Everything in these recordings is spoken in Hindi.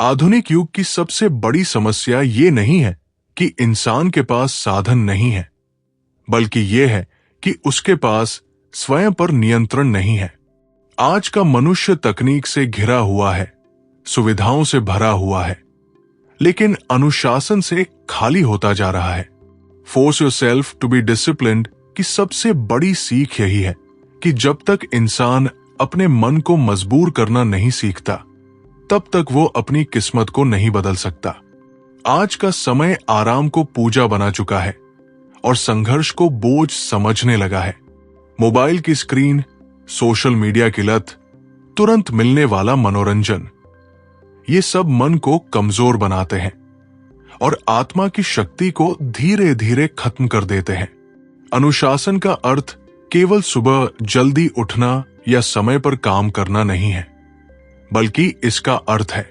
आधुनिक युग की सबसे बड़ी समस्या ये नहीं है कि इंसान के पास साधन नहीं है, बल्कि ये है कि उसके पास स्वयं पर नियंत्रण नहीं है। आज का मनुष्य तकनीक से घिरा हुआ है, सुविधाओं से भरा हुआ है, लेकिन अनुशासन से खाली होता जा रहा है। Force yourself to be disciplined की सबसे बड़ी सीख यही है कि जब तक इंसान अपने मन को मजबूर करना नहीं सीखता, तब तक वो अपनी किस्मत को नहीं बदल सकता। आज का समय आराम को पूजा बना चुका है और संघर्ष को बोझ समझने लगा है। मोबाइल की स्क्रीन, सोशल मीडिया की लत, तुरंत मिलने वाला मनोरंजन, ये सब मन को कमजोर बनाते हैं और आत्मा की शक्ति को धीरे धीरे खत्म कर देते हैं। अनुशासन का अर्थ केवल सुबह जल्दी उठना या समय पर काम करना नहीं है, बल्कि इसका अर्थ है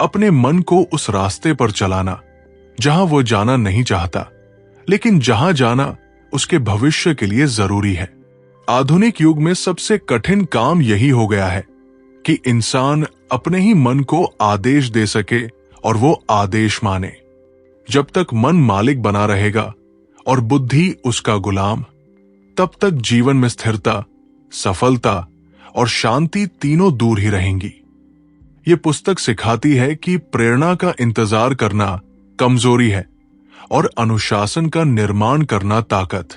अपने मन को उस रास्ते पर चलाना जहां वो जाना नहीं चाहता, लेकिन जहां जाना उसके भविष्य के लिए जरूरी है। आधुनिक युग में सबसे कठिन काम यही हो गया है कि इंसान अपने ही मन को आदेश दे सके और वो आदेश माने। जब तक मन मालिक बना रहेगा और बुद्धि उसका गुलाम, तब तक जीवन में स्थिरता, सफलता और शांति तीनों दूर ही रहेंगी। ये पुस्तक सिखाती है कि प्रेरणा का इंतजार करना कमजोरी है और अनुशासन का निर्माण करना ताकत।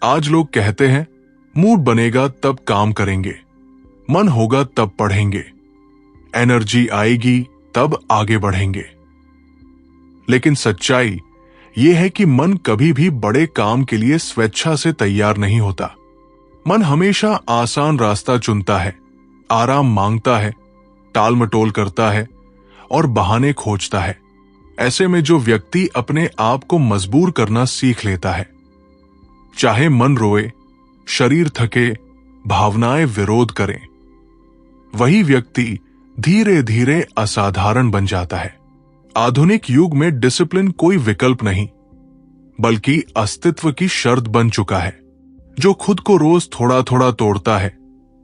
आज लोग कहते हैं मूड बनेगा तब काम करेंगे, मन होगा तब पढ़ेंगे, एनर्जी आएगी तब आगे बढ़ेंगे। लेकिन सच्चाई यह है कि मन कभी भी बड़े काम के लिए स्वेच्छा से तैयार नहीं होता। मन हमेशा आसान रास्ता चुनता है, आराम मांगता है, टाल मटोल करता है और बहाने खोजता है। ऐसे में जो व्यक्ति अपने आप को मजबूर करना सीख लेता है, चाहे मन रोए, शरीर थके, भावनाएं विरोध करें, वही व्यक्ति धीरे धीरे असाधारण बन जाता है। आधुनिक युग में डिसिप्लिन कोई विकल्प नहीं, बल्कि अस्तित्व की शर्त बन चुका है। जो खुद को रोज थोड़ा थोड़ा तोड़ता है,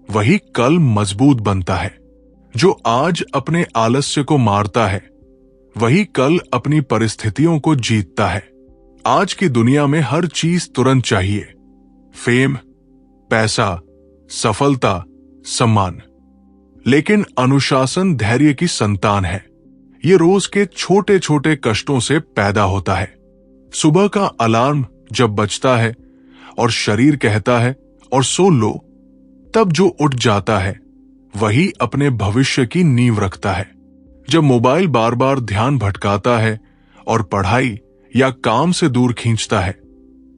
वही कल मजबूत बनता है। जो आज अपने आलस्य को मारता है, वही कल अपनी परिस्थितियों को जीतता है। आज की दुनिया में हर चीज तुरंत चाहिए, फेम, पैसा, सफलता, सम्मान। लेकिन अनुशासन धैर्य की संतान है। ये रोज के छोटे छोटे कष्टों से पैदा होता है। सुबह का अलार्म जब बजता है और शरीर कहता है और सो लो, तब जो उठ जाता है वही अपने भविष्य की नींव रखता है। जब मोबाइल बार बार ध्यान भटकाता है और पढ़ाई या काम से दूर खींचता है,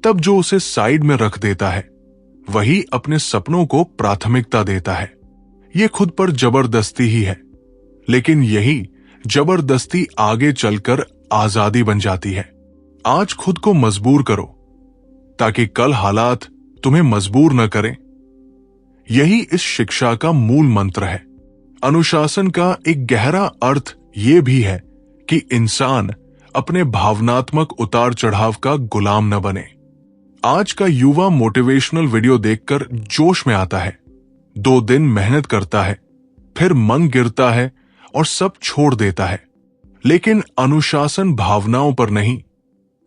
तब जो उसे साइड में रख देता है वही अपने सपनों को प्राथमिकता देता है। ये खुद पर जबरदस्ती ही है, लेकिन यही जबरदस्ती आगे चलकर आजादी बन जाती है। आज खुद को मजबूर करो ताकि कल हालात तुम्हें मजबूर न करें। यही इस शिक्षा का मूल मंत्र है। अनुशासन का एक गहरा अर्थ ये भी है कि इंसान अपने भावनात्मक उतार चढ़ाव का गुलाम न बने। आज का युवा मोटिवेशनल वीडियो देखकर जोश में आता है, 2 दिन मेहनत करता है, फिर मन गिरता है और सब छोड़ देता है। लेकिन अनुशासन भावनाओं पर नहीं,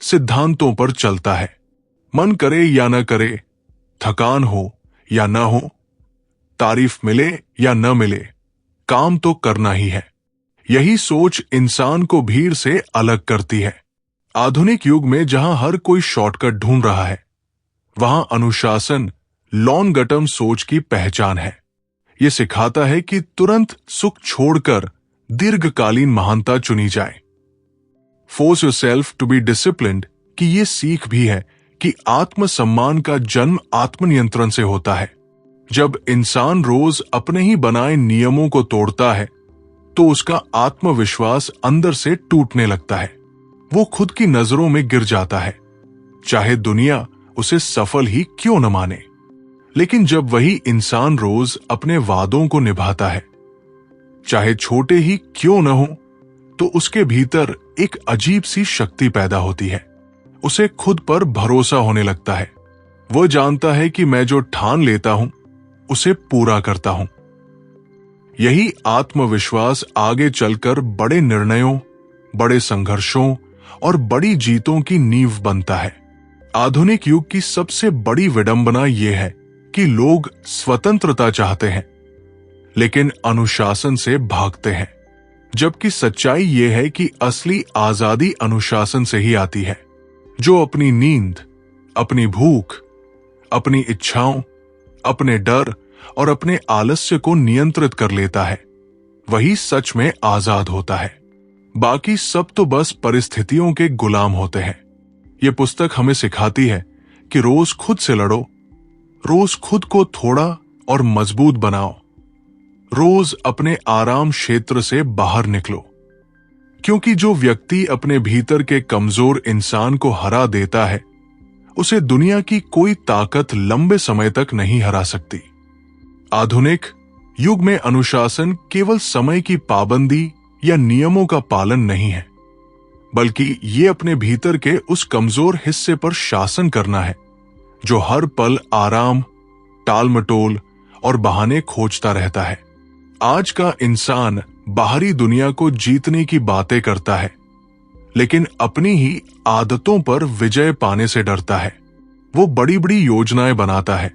सिद्धांतों पर चलता है। मन करे या न करे, थकान हो या न हो, तारीफ मिले या न मिले, काम तो करना ही है। यही सोच इंसान को भीड़ से अलग करती है। आधुनिक युग में जहां हर कोई शॉर्टकट ढूंढ रहा है, वहां अनुशासन लॉन्ग टर्म सोच की पहचान है। यह सिखाता है कि तुरंत सुख छोड़कर दीर्घकालीन महानता चुनी जाए। Force yourself to be disciplined की यह सीख भी है कि आत्मसम्मान का जन्म आत्मनियंत्रण से होता है। जब इंसान रोज अपने ही बनाए नियमों को तोड़ता है, तो उसका आत्मविश्वास अंदर से टूटने लगता है। वो खुद की नजरों में गिर जाता है, चाहे दुनिया उसे सफल ही क्यों न माने। लेकिन जब वही इंसान रोज अपने वादों को निभाता है, चाहे छोटे ही क्यों न हो, तो उसके भीतर एक अजीब सी शक्ति पैदा होती है। उसे खुद पर भरोसा होने लगता है। वह जानता है कि मैं जो ठान लेता हूं, उसे पूरा करता हूं। यही आत्मविश्वास आगे चलकर बड़े निर्णयों, बड़े संघर्षों और बड़ी जीतों की नींव बनता है। आधुनिक युग की सबसे बड़ी विडंबना यह है कि लोग स्वतंत्रता चाहते हैं लेकिन अनुशासन से भागते हैं, जबकि सच्चाई यह है कि असली आजादी अनुशासन से ही आती है। जो अपनी नींद, अपनी भूख, अपनी इच्छाओं, अपने डर और अपने आलस्य को नियंत्रित कर लेता है, वही सच में आजाद होता है। बाकी सब तो बस परिस्थितियों के गुलाम होते हैं। ये पुस्तक हमें सिखाती है कि रोज खुद से लड़ो, रोज खुद को थोड़ा और मजबूत बनाओ, रोज अपने आराम क्षेत्र से बाहर निकलो, क्योंकि जो व्यक्ति अपने भीतर के कमजोर इंसान को हरा देता है, उसे दुनिया की कोई ताकत लंबे समय तक नहीं हरा सकती। आधुनिक युग में अनुशासन केवल समय की पाबंदी या नियमों का पालन नहीं है, बल्कि ये अपने भीतर के उस कमजोर हिस्से पर शासन करना है जो हर पल आराम, टालमटोल और बहाने खोजता रहता है। आज का इंसान बाहरी दुनिया को जीतने की बातें करता है, लेकिन अपनी ही आदतों पर विजय पाने से डरता है। वो बड़ी बड़ी योजनाएं बनाता है,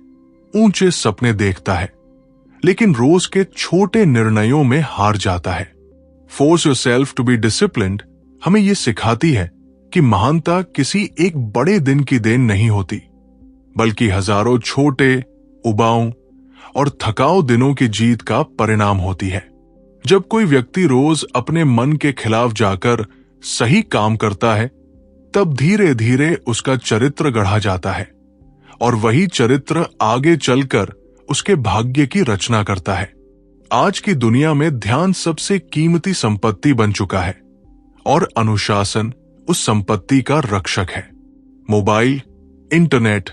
ऊंचे सपने देखता है, लेकिन रोज के छोटे निर्णयों में हार जाता है। Force yourself to be disciplined हमें यह सिखाती है कि महानता किसी एक बड़े दिन की देन नहीं होती, बल्कि हजारों छोटे, उबाऊ और थकाऊ दिनों की जीत का परिणाम होती है। जब कोई व्यक्ति रोज अपने मन के खिलाफ जाकर सही काम करता है, तब धीरे धीरे उसका चरित्र गढ़ा जाता है और वही चरित्र आगे चलकर उसके भाग्य की रचना करता है। आज की दुनिया में ध्यान सबसे कीमती संपत्ति बन चुका है और अनुशासन उस संपत्ति का रक्षक है। मोबाइल, इंटरनेट,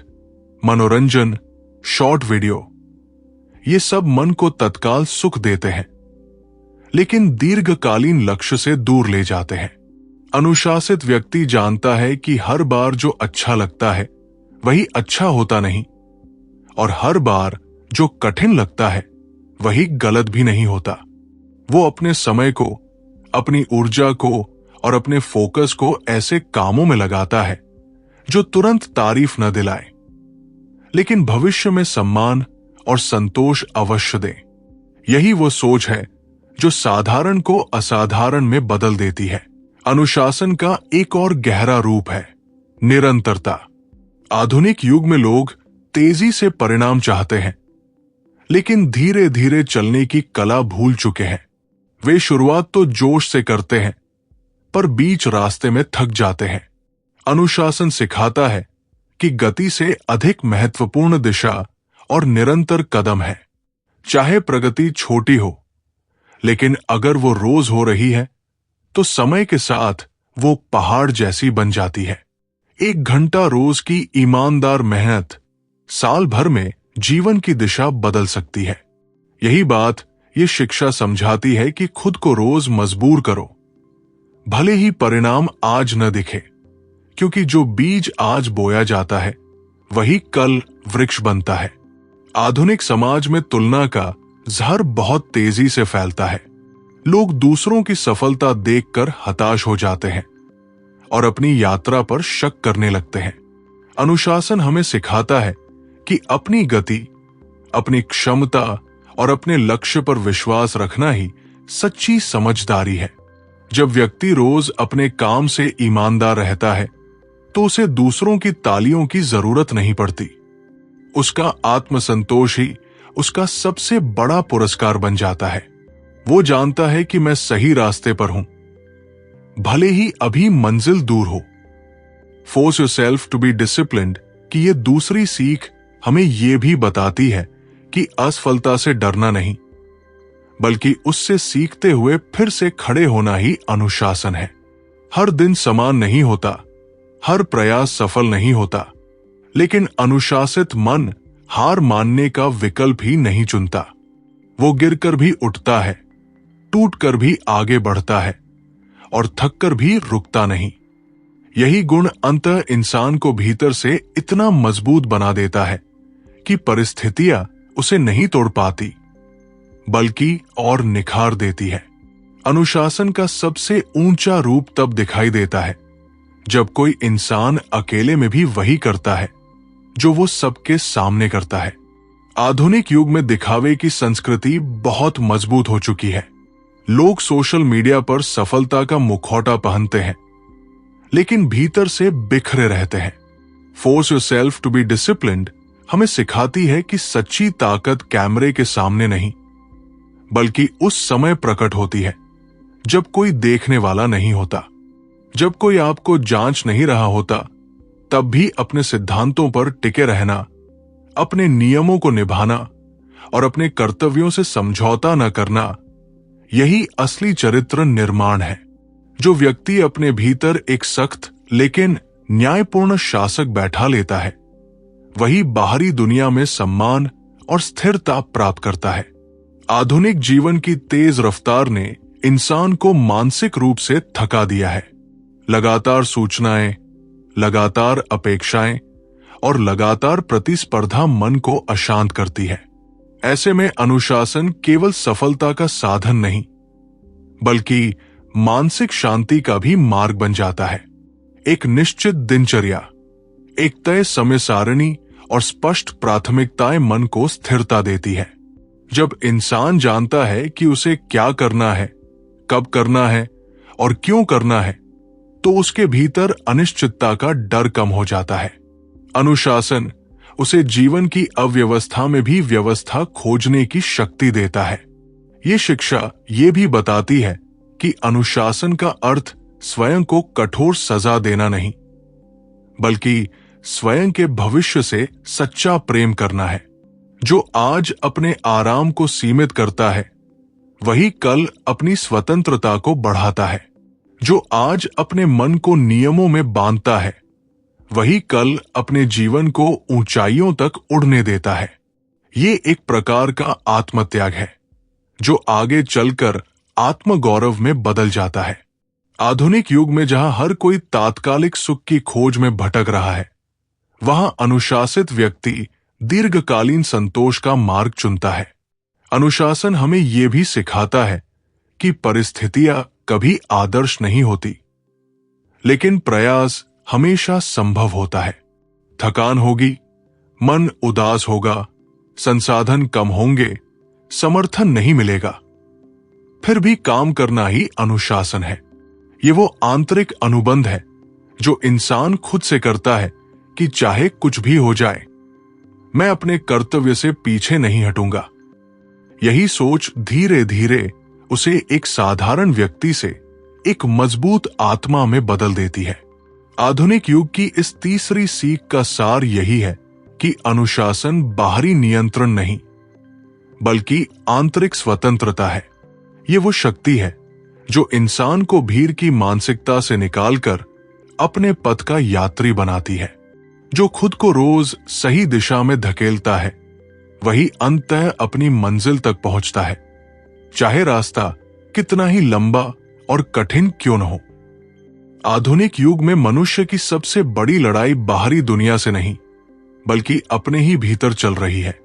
मनोरंजन, शॉर्ट वीडियो, ये सब मन को तत्काल सुख देते हैं, लेकिन दीर्घकालीन लक्ष्य से दूर ले जाते हैं। अनुशासित व्यक्ति जानता है कि हर बार जो अच्छा लगता है वही अच्छा होता नहीं, और हर बार जो कठिन लगता है वही गलत भी नहीं होता। वो अपने समय को, अपनी ऊर्जा को और अपने फोकस को ऐसे कामों में लगाता है जो तुरंत तारीफ न दिलाए, लेकिन भविष्य में सम्मान और संतोष अवश्य दे। यही वो सोच है जो साधारण को असाधारण में बदल देती है। अनुशासन का एक और गहरा रूप है निरंतरता। आधुनिक युग में लोग तेजी से परिणाम चाहते हैं, लेकिन धीरे धीरे चलने की कला भूल चुके हैं। वे शुरुआत तो जोश से करते हैं, पर बीच रास्ते में थक जाते हैं। अनुशासन सिखाता है कि गति से अधिक महत्वपूर्ण दिशा और निरंतर कदम है। चाहे प्रगति छोटी हो, लेकिन अगर वो रोज हो रही है तो समय के साथ वो पहाड़ जैसी बन जाती है। 1 घंटा रोज की ईमानदार मेहनत साल भर में जीवन की दिशा बदल सकती है। यही बात ये शिक्षा समझाती है कि खुद को रोज मजबूर करो, भले ही परिणाम आज न दिखे, क्योंकि जो बीज आज बोया जाता है वही कल वृक्ष बनता है। आधुनिक समाज में तुलना का जहर बहुत तेजी से फैलता है। लोग दूसरों की सफलता देखकर हताश हो जाते हैं और अपनी यात्रा पर शक करने लगते हैं। अनुशासन हमें सिखाता है कि अपनी गति, अपनी क्षमता और अपने लक्ष्य पर विश्वास रखना ही सच्ची समझदारी है। जब व्यक्ति रोज अपने काम से ईमानदार रहता है, तो उसे दूसरों की तालियों की जरूरत नहीं पड़ती। उसका आत्मसंतोष ही उसका सबसे बड़ा पुरस्कार बन जाता है। वो जानता है कि मैं सही रास्ते पर हूं, भले ही अभी मंजिल दूर हो। Force yourself to be disciplined की ये दूसरी सीख हमें यह भी बताती है कि असफलता से डरना नहीं, बल्कि उससे सीखते हुए फिर से खड़े होना ही अनुशासन है। हर दिन समान नहीं होता, हर प्रयास सफल नहीं होता, लेकिन अनुशासित मन हार मानने का विकल्प ही नहीं चुनता। वो गिरकर भी उठता है, टूटकर भी आगे बढ़ता है और थककर भी रुकता नहीं। यही गुण अंततः इंसान को भीतर से इतना मजबूत बना देता है कि परिस्थितियां उसे नहीं तोड़ पाती, बल्कि और निखार देती है। अनुशासन का सबसे ऊंचा रूप तब दिखाई देता है जब कोई इंसान अकेले में भी वही करता है जो वो सबके सामने करता है। आधुनिक युग में दिखावे की संस्कृति बहुत मजबूत हो चुकी है। लोग सोशल मीडिया पर सफलता का मुखौटा पहनते हैं, लेकिन भीतर से बिखरे रहते हैं। Force yourself to be disciplined हमें सिखाती है कि सच्ची ताकत कैमरे के सामने नहीं, बल्कि उस समय प्रकट होती है जब कोई देखने वाला नहीं होता, जब कोई आपको जांच नहीं रहा होता, तब भी अपने सिद्धांतों पर टिके रहना, अपने नियमों को निभाना और अपने कर्तव्यों से समझौता न करना, यही असली चरित्र निर्माण है। जो व्यक्ति अपने भीतर एक सख्त लेकिन न्यायपूर्ण शासक बैठा लेता है, वही बाहरी दुनिया में सम्मान और स्थिरता प्राप्त करता है। आधुनिक जीवन की तेज रफ्तार ने इंसान को मानसिक रूप से थका दिया है। लगातार सूचनाएं, लगातार अपेक्षाएं और लगातार प्रतिस्पर्धा मन को अशांत करती है। ऐसे में अनुशासन केवल सफलता का साधन नहीं, बल्कि मानसिक शांति का भी मार्ग बन जाता है। एक निश्चित दिनचर्या, एक तय समय सारणी और स्पष्ट प्राथमिकताएं मन को स्थिरता देती है। जब इंसान जानता है कि उसे क्या करना है, कब करना है और क्यों करना है, तो उसके भीतर अनिश्चितता का डर कम हो जाता है। अनुशासन उसे जीवन की अव्यवस्था में भी व्यवस्था खोजने की शक्ति देता है। ये शिक्षा ये भी बताती है कि अनुशासन का अर्थ स्वयं को कठोर सजा देना नहीं, बल्कि स्वयं के भविष्य से सच्चा प्रेम करना है। जो आज अपने आराम को सीमित करता है, वही कल अपनी स्वतंत्रता को बढ़ाता है। जो आज अपने मन को नियमों में बांधता है, वही कल अपने जीवन को ऊंचाइयों तक उड़ने देता है। ये एक प्रकार का आत्मत्याग है जो आगे चलकर आत्मगौरव में बदल जाता है। आधुनिक युग में जहां हर कोई तात्कालिक सुख की खोज में भटक रहा है, वहां अनुशासित व्यक्ति दीर्घकालीन संतोष का मार्ग चुनता है। अनुशासन हमें यह भी सिखाता है कि परिस्थितियां कभी आदर्श नहीं होती, लेकिन प्रयास हमेशा संभव होता है। थकान होगी, मन उदास होगा, संसाधन कम होंगे, समर्थन नहीं मिलेगा, फिर भी काम करना ही अनुशासन है। ये वो आंतरिक अनुबंध है जो इंसान खुद से करता है कि चाहे कुछ भी हो जाए, मैं अपने कर्तव्य से पीछे नहीं हटूंगा। यही सोच धीरे धीरे उसे एक साधारण व्यक्ति से एक मजबूत आत्मा में बदल देती है। आधुनिक युग की इस तीसरी सीख का सार यही है कि अनुशासन बाहरी नियंत्रण नहीं, बल्कि आंतरिक स्वतंत्रता है। ये वो शक्ति है जो इंसान को भीड़ की मानसिकता से निकालकर अपने पथ का यात्री बनाती है। जो खुद को रोज सही दिशा में धकेलता है, वही अंततः अपनी मंजिल तक पहुंचता है, चाहे रास्ता कितना ही लंबा और कठिन क्यों न हो। आधुनिक युग में मनुष्य की सबसे बड़ी लड़ाई बाहरी दुनिया से नहीं, बल्कि अपने ही भीतर चल रही है,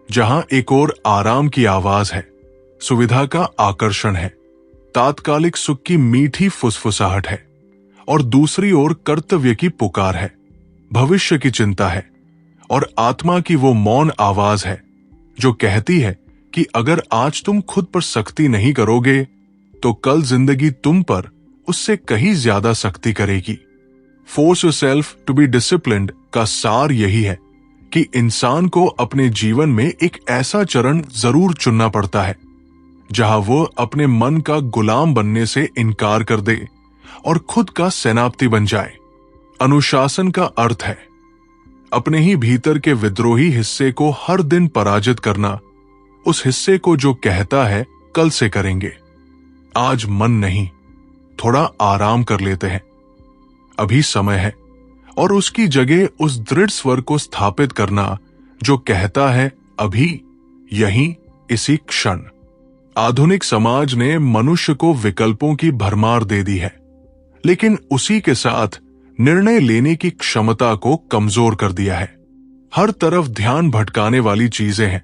जहां एक ओर आराम की आवाज है, सुविधा का आकर्षण है, तात्कालिक सुख की मीठी फुसफुसाहट है, और दूसरी ओर कर्तव्य की पुकार है, भविष्य की चिंता है, और आत्मा की वो मौन आवाज है जो कहती है कि अगर आज तुम खुद पर सख्ती नहीं करोगे, तो कल जिंदगी तुम पर उससे कहीं ज्यादा सख्ती करेगी। Force yourself to be disciplined का सार यही है कि इंसान को अपने जीवन में एक ऐसा चरण जरूर चुनना पड़ता है जहां वो अपने मन का गुलाम बनने से इनकार कर दे और खुद का सेनापति बन जाए। अनुशासन का अर्थ है अपने ही भीतर के विद्रोही हिस्से को हर दिन पराजित करना, उस हिस्से को जो कहता है कल से करेंगे, आज मन नहीं, थोड़ा आराम कर लेते हैं, अभी समय है, और उसकी जगह उस दृढ़ स्वर को स्थापित करना जो कहता है अभी, यहीं, इसी क्षण। आधुनिक समाज ने मनुष्य को विकल्पों की भरमार दे दी है, लेकिन उसी के साथ निर्णय लेने की क्षमता को कमजोर कर दिया है। हर तरफ ध्यान भटकाने वाली चीजें हैं,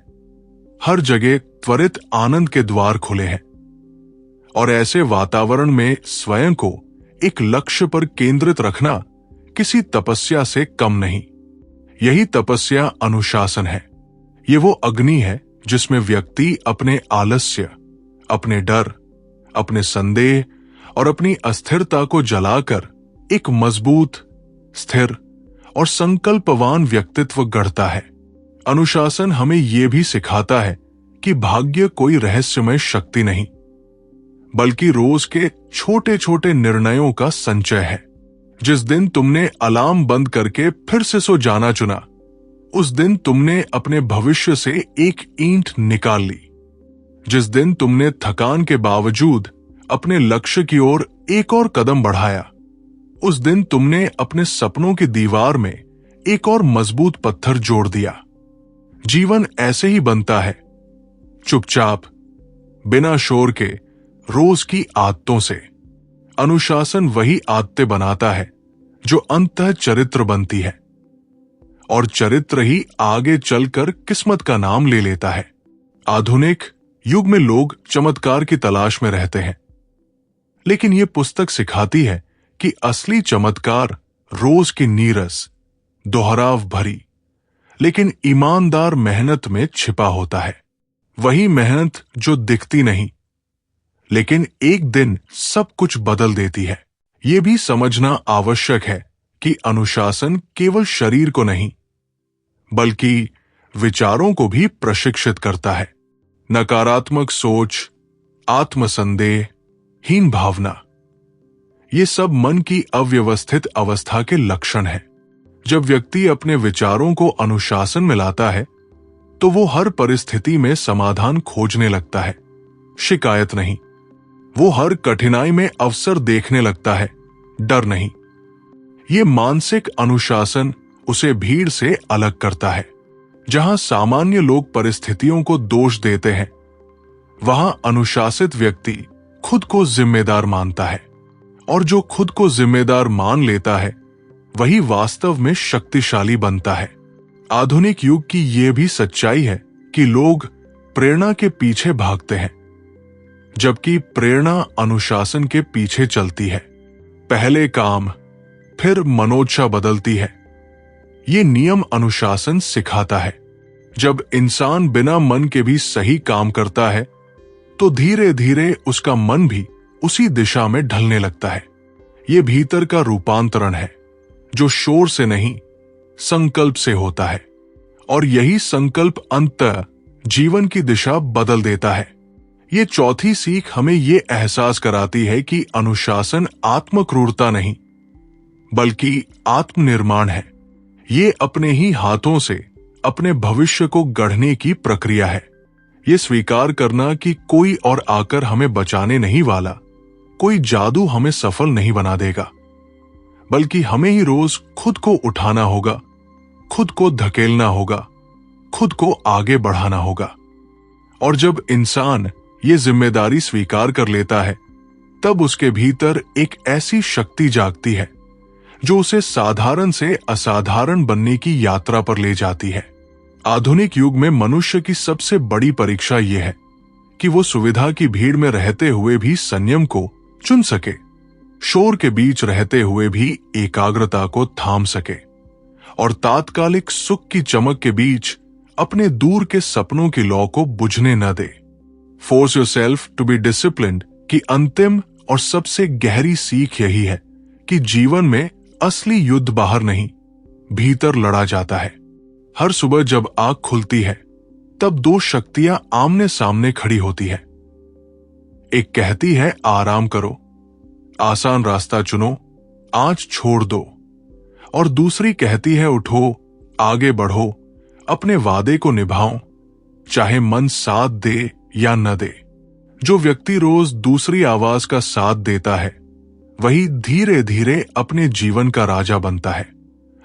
हर जगह त्वरित आनंद के द्वार खुले हैं। और ऐसे वातावरण में स्वयं को एक लक्ष्य पर केंद्रित रखना किसी तपस्या से कम नहीं। यही तपस्या अनुशासन है। ये वो अग्नि है जिसमें व्यक्ति अपने आलस्य, अपने डर, अपने संदेह और अपनी अस्थिरता को जलाकर एक मजबूत, स्थिर और संकल्पवान व्यक्तित्व गढ़ता है। अनुशासन हमें यह भी सिखाता है कि भाग्य कोई रहस्यमय शक्ति नहीं, बल्कि रोज के छोटे छोटे निर्णयों का संचय है। जिस दिन तुमने अलार्म बंद करके फिर से सो जाना चुना, उस दिन तुमने अपने भविष्य से एक ईंट निकाल ली। जिस दिन तुमने थकान के बावजूद अपने लक्ष्य की ओर एक और कदम बढ़ाया, उस दिन तुमने अपने सपनों की दीवार में एक और मजबूत पत्थर जोड़ दिया। जीवन ऐसे ही बनता है, चुपचाप, बिना शोर के, रोज की आदतों से। अनुशासन वही आदतें बनाता है जो अंततः चरित्र बनती है, और चरित्र ही आगे चलकर किस्मत का नाम ले लेता है। आधुनिक युग में लोग चमत्कार की तलाश में रहते हैं, लेकिन यह पुस्तक सिखाती है कि असली चमत्कार रोज की नीरस, दोहराव भरी लेकिन ईमानदार मेहनत में छिपा होता है। वही मेहनत जो दिखती नहीं, लेकिन एक दिन सब कुछ बदल देती है। यह भी समझना आवश्यक है कि अनुशासन केवल शरीर को नहीं, बल्कि विचारों को भी प्रशिक्षित करता है। नकारात्मक सोच, आत्मसंदेह, हीन भावना, ये सब मन की अव्यवस्थित अवस्था के लक्षण हैं। जब व्यक्ति अपने विचारों को अनुशासन में लाता है, तो वो हर परिस्थिति में समाधान खोजने लगता है, शिकायत नहीं। वो हर कठिनाई में अवसर देखने लगता है, डर नहीं। ये मानसिक अनुशासन उसे भीड़ से अलग करता है। जहां सामान्य लोग परिस्थितियों को दोष देते हैं, वहां अनुशासित व्यक्ति खुद को जिम्मेदार मानता है, और जो खुद को जिम्मेदार मान लेता है वही वास्तव में शक्तिशाली बनता है। आधुनिक युग की यह भी सच्चाई है कि लोग प्रेरणा के पीछे भागते हैं, जबकि प्रेरणा अनुशासन के पीछे चलती है। पहले काम, फिर मनोच्छा बदलती है। ये नियम अनुशासन सिखाता है। जब इंसान बिना मन के भी सही काम करता है, तो धीरे धीरे उसका मन भी उसी दिशा में ढलने लगता है। ये भीतर का रूपांतरण है, जो शोर से नहीं, संकल्प से होता है, और यही संकल्प अंततः जीवन की दिशा बदल देता है। ये चौथी सीख हमें ये एहसास कराती है कि अनुशासन आत्मक्रूरता नहीं, बल्कि आत्मनिर्माण है। ये अपने ही हाथों से अपने भविष्य को गढ़ने की प्रक्रिया है। ये स्वीकार करना कि कोई और आकर हमें बचाने नहीं वाला, कोई जादू हमें सफल नहीं बना देगा, बल्कि हमें ही रोज खुद को उठाना होगा, खुद को धकेलना होगा, खुद को आगे बढ़ाना होगा। और जब इंसान ये जिम्मेदारी स्वीकार कर लेता है, तब उसके भीतर एक ऐसी शक्ति जागती है जो उसे साधारण से असाधारण बनने की यात्रा पर ले जाती है। आधुनिक युग में मनुष्य की सबसे बड़ी परीक्षा यह है कि वो सुविधा की भीड़ में रहते हुए भी संयम को चुन सके, शोर के बीच रहते हुए भी एकाग्रता को थाम सके, और तात्कालिक सुख की चमक के बीच अपने दूर के सपनों की लौ को बुझने न दे। Force yourself to be disciplined की अंतिम और सबसे गहरी सीख यही है कि जीवन में असली युद्ध बाहर नहीं, भीतर लड़ा जाता है। हर सुबह जब आंख खुलती है, तब दो शक्तियां आमने सामने खड़ी होती है। एक कहती है आराम करो, आसान रास्ता चुनो, आज छोड़ दो, और दूसरी कहती है उठो, आगे बढ़ो, अपने वादे को निभाओ, चाहे मन साथ दे या न दे। जो व्यक्ति रोज दूसरी आवाज का साथ देता है, वही धीरे धीरे अपने जीवन का राजा बनता है,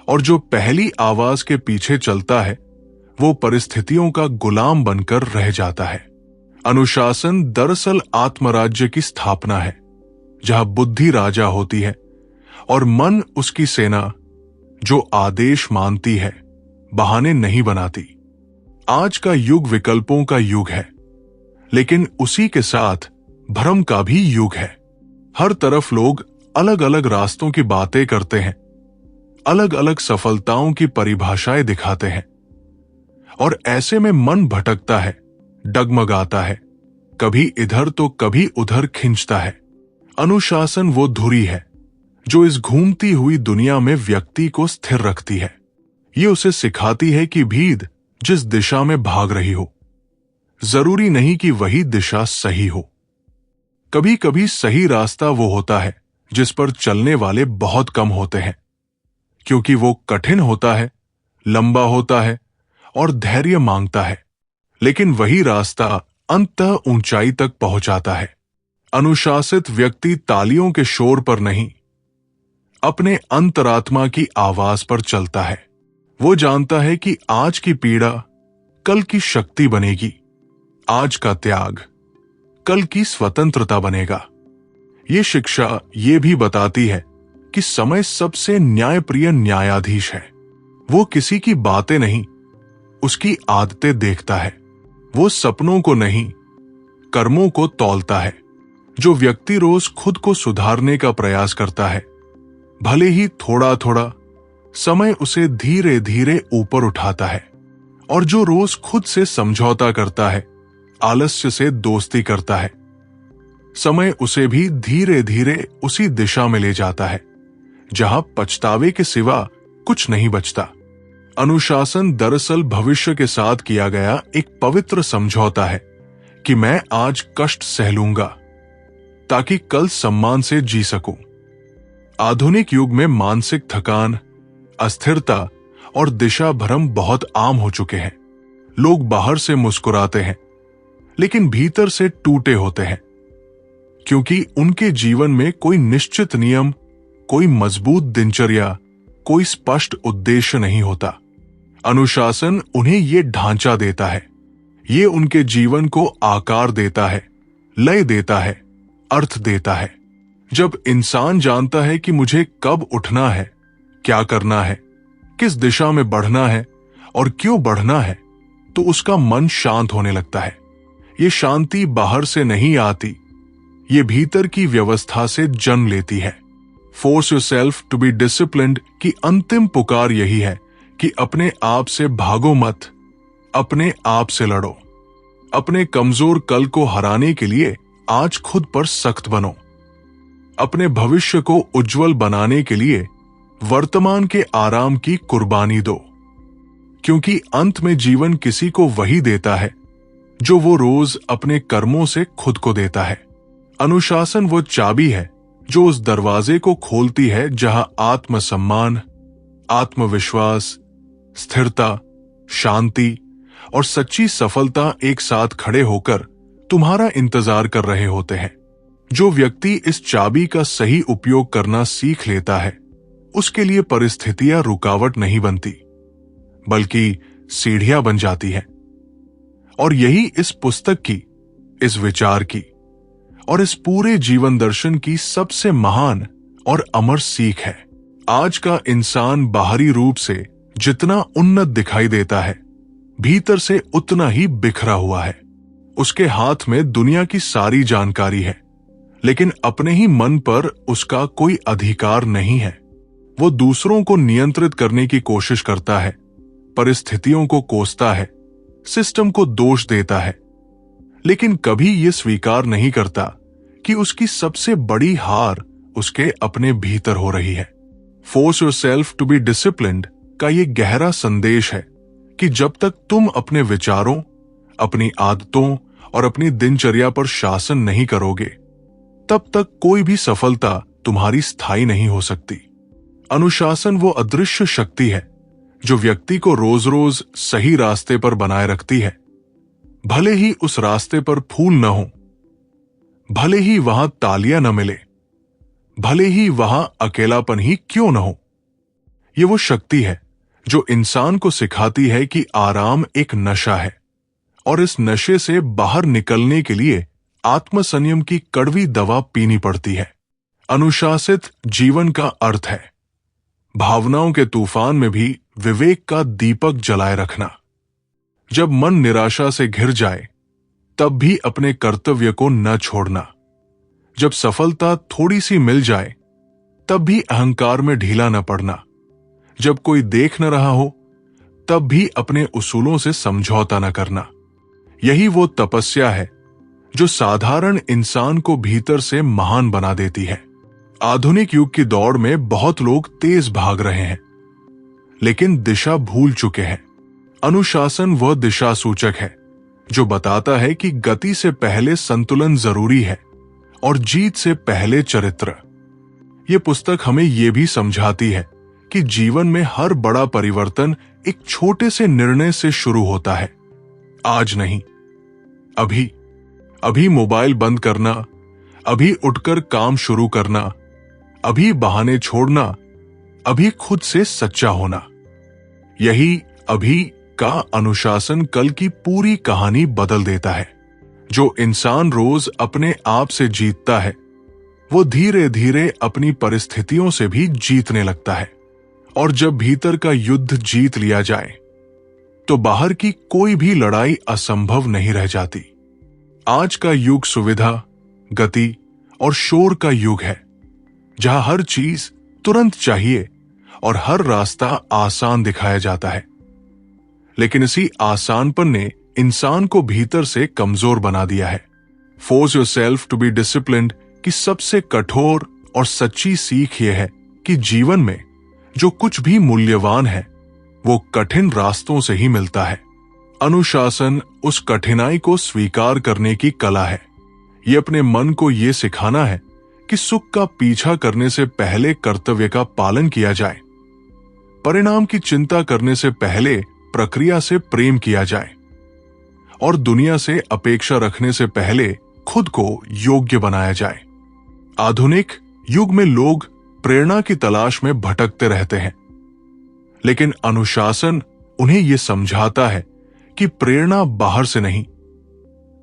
और जो पहली आवाज के पीछे चलता है, वो परिस्थितियों का गुलाम बनकर रह जाता है। अनुशासन दरअसल आत्मराज्य की स्थापना है, जहां बुद्धि राजा होती है और मन उसकी सेना, जो आदेश मानती है, बहाने नहीं बनाती। आज का युग विकल्पों का युग है, लेकिन उसी के साथ भ्रम का भी युग है। हर तरफ लोग अलग अलग रास्तों की बातें करते हैं, अलग अलग सफलताओं की परिभाषाएं दिखाते हैं, और ऐसे में मन भटकता है, डगमगाता है, कभी इधर तो कभी उधर खिंचता है। अनुशासन वो धुरी है जो इस घूमती हुई दुनिया में व्यक्ति को स्थिर रखती है। ये उसे सिखाती है कि भीड़ जिस दिशा में भाग रही हो, जरूरी नहीं कि वही दिशा सही हो। कभी कभी सही रास्ता वो होता है जिस पर चलने वाले बहुत कम होते हैं, क्योंकि वो कठिन होता है, लंबा होता है और धैर्य मांगता है, लेकिन वही रास्ता अंततः ऊंचाई तक पहुंचाता है। अनुशासित व्यक्ति तालियों के शोर पर नहीं, अपने अंतरात्मा की आवाज पर चलता है। वो जानता है कि आज की पीड़ा कल की शक्ति बनेगी, आज का त्याग कल की स्वतंत्रता बनेगा। ये शिक्षा ये भी बताती है कि समय सबसे न्यायप्रिय न्यायाधीश है। वो किसी की बातें नहीं, उसकी आदतें देखता है। वो सपनों को नहीं, कर्मों को तौलता है। जो व्यक्ति रोज खुद को सुधारने का प्रयास करता है, भले ही थोड़ा थोड़ा, समय उसे धीरे धीरे ऊपर उठाता है। और जो रोज खुद से समझौता करता है, आलस्य से दोस्ती करता है, समय उसे भी धीरे धीरे उसी दिशा में ले जाता है जहां पछतावे के सिवा कुछ नहीं बचता। अनुशासन दरअसल भविष्य के साथ किया गया एक पवित्र समझौता है कि मैं आज कष्ट सह लूंगा ताकि कल सम्मान से जी सकूं। आधुनिक युग में मानसिक थकान, अस्थिरता और दिशा भ्रम बहुत आम हो चुके हैं। लोग बाहर से मुस्कुराते हैं, लेकिन भीतर से टूटे होते हैं, क्योंकि उनके जीवन में कोई निश्चित नियम, कोई मजबूत दिनचर्या, कोई स्पष्ट उद्देश्य नहीं होता। अनुशासन उन्हें ये ढांचा देता है, ये उनके जीवन को आकार देता है, लय देता है, अर्थ देता है। जब इंसान जानता है कि मुझे कब उठना है, क्या करना है, किस दिशा में बढ़ना है और क्यों बढ़ना है, तो उसका मन शांत होने लगता है। ये शांति बाहर से नहीं आती, ये भीतर की व्यवस्था से जन्म लेती है। Force yourself to be disciplined की अंतिम पुकार यही है कि अपने आप से भागो मत, अपने आप से लड़ो। अपने कमजोर कल को हराने के लिए आज खुद पर सख्त बनो। अपने भविष्य को उज्जवल बनाने के लिए वर्तमान के आराम की कुर्बानी दो, क्योंकि अंत में जीवन किसी को वही देता है जो वो रोज अपने कर्मों से खुद को देता है। अनुशासन वो चाबी है जो उस दरवाजे को खोलती है जहां आत्मसम्मान, आत्मविश्वास, स्थिरता, शांति और सच्ची सफलता एक साथ खड़े होकर तुम्हारा इंतजार कर रहे होते हैं। जो व्यक्ति इस चाबी का सही उपयोग करना सीख लेता है, उसके लिए परिस्थितियां रुकावट नहीं बनती, बल्कि सीढ़ियां बन जाती हैं। और यही इस पुस्तक की, इस विचार की और इस पूरे जीवन दर्शन की सबसे महान और अमर सीख है। आज का इंसान बाहरी रूप से जितना उन्नत दिखाई देता है, भीतर से उतना ही बिखरा हुआ है। उसके हाथ में दुनिया की सारी जानकारी है, लेकिन अपने ही मन पर उसका कोई अधिकार नहीं है। वो दूसरों को नियंत्रित करने की कोशिश करता है, परिस्थितियों को कोसता है, सिस्टम को दोष देता है, लेकिन कभी ये स्वीकार नहीं करता कि उसकी सबसे बड़ी हार उसके अपने भीतर हो रही है। Force yourself to be disciplined का ये गहरा संदेश है कि जब तक तुम अपने विचारों, अपनी आदतों और अपनी दिनचर्या पर शासन नहीं करोगे, तब तक कोई भी सफलता तुम्हारी स्थायी नहीं हो सकती। अनुशासन वो अदृश्य शक्ति है जो व्यक्ति को रोज रोज सही रास्ते पर बनाए रखती है, भले ही उस रास्ते पर फूल न हो, भले ही वहां तालियां न मिले, भले ही वहां अकेलापन ही क्यों न हो। ये वो शक्ति है जो इंसान को सिखाती है कि आराम एक नशा है और इस नशे से बाहर निकलने के लिए आत्मसंयम की कड़वी दवा पीनी पड़ती है। अनुशासित जीवन का अर्थ है भावनाओं के तूफान में भी विवेक का दीपक जलाए रखना। जब मन निराशा से घिर जाए तब भी अपने कर्तव्य को न छोड़ना। जब सफलता थोड़ी सी मिल जाए तब भी अहंकार में ढीला न पड़ना। जब कोई देख न रहा हो तब भी अपने उसूलों से समझौता न करना। यही वो तपस्या है जो साधारण इंसान को भीतर से महान बना देती है। आधुनिक युग की दौड़ में बहुत लोग तेज भाग रहे हैं, लेकिन दिशा भूल चुके हैं। अनुशासन वह दिशा सूचक है जो बताता है कि गति से पहले संतुलन जरूरी है और जीत से पहले चरित्र। यह पुस्तक हमें यह भी समझाती है कि जीवन में हर बड़ा परिवर्तन एक छोटे से निर्णय से शुरू होता है। आज नहीं, अभी मोबाइल बंद करना, अभी उठकर काम शुरू करना, अभी बहाने छोड़ना, अभी खुद से सच्चा होना। यही अभी का अनुशासन कल की पूरी कहानी बदल देता है। जो इंसान रोज अपने आप से जीतता है वो धीरे धीरे अपनी परिस्थितियों से भी जीतने लगता है। और जब भीतर का युद्ध जीत लिया जाए तो बाहर की कोई भी लड़ाई असंभव नहीं रह जाती। आज का युग सुविधा, गति और शोर का युग है, जहां हर चीज तुरंत चाहिए और हर रास्ता आसान दिखाया जाता है। लेकिन इसी आसानपन ने इंसान को भीतर से कमजोर बना दिया है। Force yourself to be disciplined की सबसे कठोर और सच्ची सीख यह है कि जीवन में जो कुछ भी मूल्यवान है वो कठिन रास्तों से ही मिलता है। अनुशासन उस कठिनाई को स्वीकार करने की कला है। ये अपने मन को ये सिखाना है कि सुख का पीछा करने से पहले कर्तव्य का पालन किया जाए, परिणाम की चिंता करने से पहले प्रक्रिया से प्रेम किया जाए और दुनिया से अपेक्षा रखने से पहले खुद को योग्य बनाया जाए। आधुनिक युग में लोग प्रेरणा की तलाश में भटकते रहते हैं, लेकिन अनुशासन उन्हें यह समझाता है कि प्रेरणा बाहर से नहीं,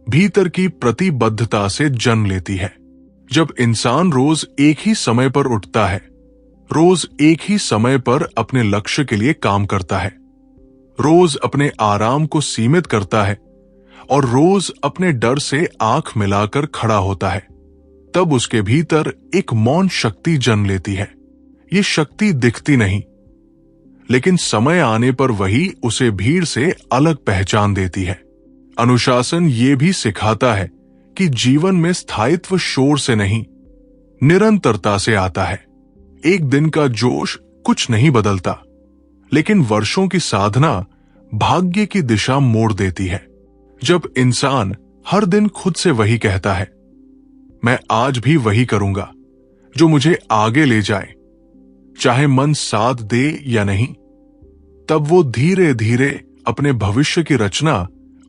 भीतर की प्रतिबद्धता से जन्म लेती है। जब इंसान रोज एक ही समय पर उठता है, रोज एक ही समय पर अपने लक्ष्य के लिए काम करता है, रोज अपने आराम को सीमित करता है और रोज अपने डर से आंख मिलाकर खड़ा होता है, तब उसके भीतर एक मौन शक्ति जन्म लेती है। ये शक्ति दिखती नहीं, लेकिन समय आने पर वही उसे भीड़ से अलग पहचान देती है। अनुशासन ये भी सिखाता है कि जीवन में स्थायित्व शोर से नहीं, निरंतरता से आता है। एक दिन का जोश कुछ नहीं बदलता, लेकिन वर्षों की साधना भाग्य की दिशा मोड़ देती है। जब इंसान हर दिन खुद से वही कहता है, मैं आज भी वही करूंगा जो मुझे आगे ले जाए, चाहे मन साथ दे या नहीं, तब वो धीरे धीरे अपने भविष्य की रचना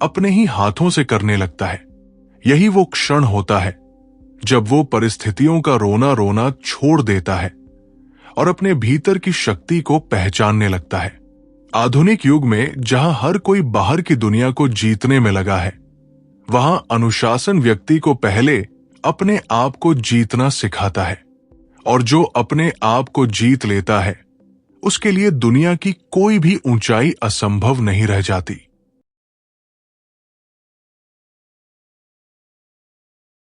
अपने ही हाथों से करने लगता है। यही वो क्षण होता है जब वो परिस्थितियों का रोना रोना छोड़ देता है और अपने भीतर की शक्ति को पहचानने लगता है। आधुनिक युग में जहां हर कोई बाहर की दुनिया को जीतने में लगा है, वहां अनुशासन व्यक्ति को पहले अपने आप को जीतना सिखाता है, और जो अपने आप को जीत लेता है उसके लिए दुनिया की कोई भी ऊंचाई असंभव नहीं रह जाती।